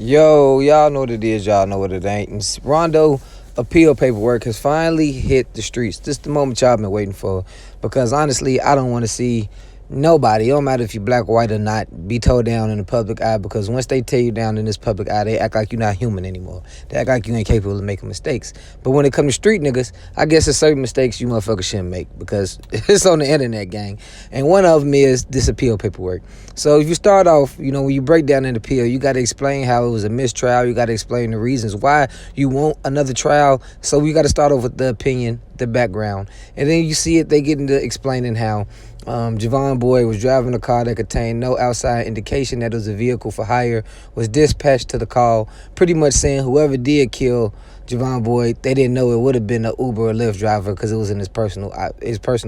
Yo, y'all know what it is, y'all know what it ain't. And Rondo appeal paperwork has finally hit the streets. This is the moment y'all been waiting for. Because honestly, I don't want to see nobody, it don't matter if you're black, white, or not, be told down in the public eye. Because once they tear you down in this public eye, they act like you're not human anymore. They act like you ain't capable of making mistakes. But when it comes to street niggas, I guess there's certain mistakes you motherfuckers shouldn't make. Because it's on the internet, gang. And one of them is this appeal paperwork. So if you start off, when you break down an appeal, you got to explain how it was a mistrial. You got to explain the reasons why you want another trial. So you got to start off with the opinion, the background. And then you see it, they get into explaining how Javon Boy was driving a car that contained no outside indication that it was a vehicle for hire, was dispatched to the call, pretty much saying whoever did kill Javon Boy, they didn't know it would have been an Uber or Lyft driver because it was in his personal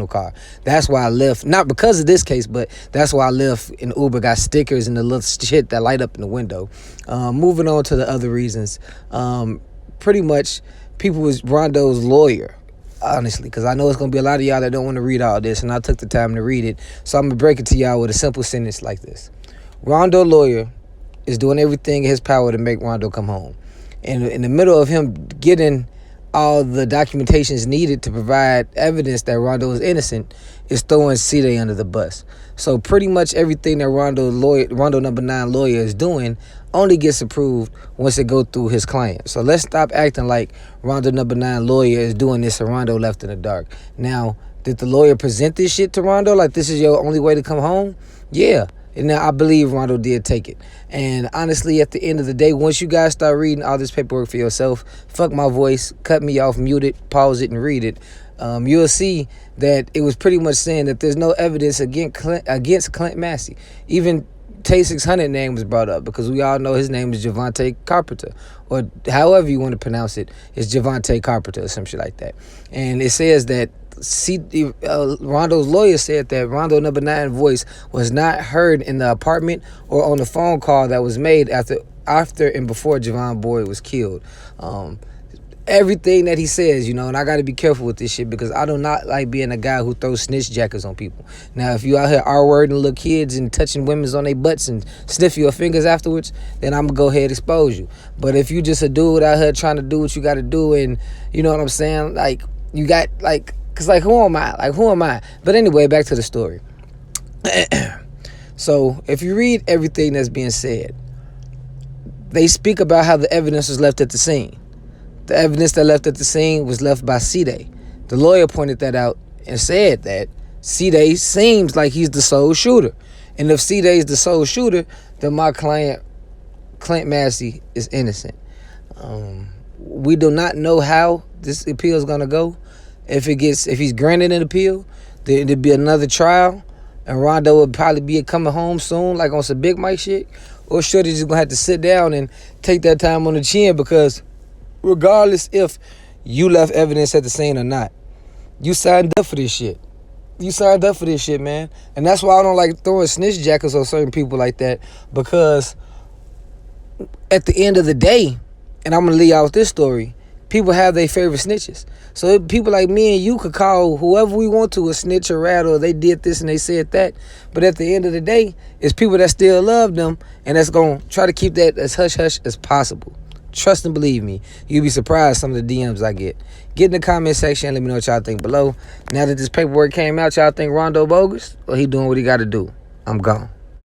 car. That's why Lyft, not because of this case, but that's why Lyft and Uber got stickers and the little shit that light up in the window. Moving on to the other reasons, pretty much people was Rondo's lawyer. Honestly, because I know it's going to be a lot of y'all that don't want to read all this, and I took the time to read it. So I'm going to break it to y'all with a simple sentence like this. Rondo lawyer is doing everything in his power to make Rondo come home. And in the middle of him getting all the documentations needed to provide evidence that Rondo is innocent, is throwing Cdai under the bus. So pretty much everything that Rondo number 9 lawyer is doing only gets approved once it go through his client. So let's stop acting like Rondo number 9 lawyer is doing this and Rondo left in the dark. Now, did the lawyer present this shit to Rondo like this is your only way to come home? Yeah. And now I believe Rondo did take it. And honestly, at the end of the day, once you guys start reading all this paperwork for yourself, fuck my voice, cut me off, mute it, pause it, and read it. You'll see that it was pretty much saying that there's no evidence against Clint Massey. Even Tay 600 name was brought up because we all know his name is Javante Carpenter, or however you want to pronounce it, it's Javante Carpenter or some shit like that. And it says that Rondo's lawyer said that Rondo number 9 voice was not heard in the apartment or on the phone call that was made after and before Javon Boyd was killed. Everything that he says, and I got to be careful with this shit because I do not like being a guy who throws snitch jackets on people. Now, if you out here R-wording little kids and touching women's on their butts and sniff your fingers afterwards, then I'm going to go ahead and expose you. But if you just a dude out here trying to do what you got to do and, you know what I'm saying, like, you got, like, because, like, who am I? Like, who am I? But anyway, back to the story. So, if you read everything that's being said, they speak about how the evidence was left at the scene. The evidence that left at the scene was left by Cdai. The lawyer pointed that out and said that Cdai seems like he's the sole shooter. And if Cdai is the sole shooter, then my client, Clint Massey, is innocent. We do not know how this appeal is going to go. If he's granted an appeal, there'd be another trial, and Rondo would probably be coming home soon, like on some Big Mike shit. Or Shorty just going to have to sit down and take that time on the chin because regardless if you left evidence at the scene or not, you signed up for this shit. You signed up for this shit, man. And that's why I don't like throwing snitch jackets on certain people like that, because at the end of the day, and I'm going to leave out with this story, people have their favorite snitches. So people like me and you could call whoever we want to a snitch or rat, or they did this and they said that. But at the end of the day, it's people that still love them and that's going to try to keep that as hush-hush as possible. Trust and believe me, you'll be surprised some of the DMs I get. Get in the comment section, let me know what y'all think below. Now that this paperwork came out, y'all think Rondo bogus? Or he doing what he got to do? I'm gone.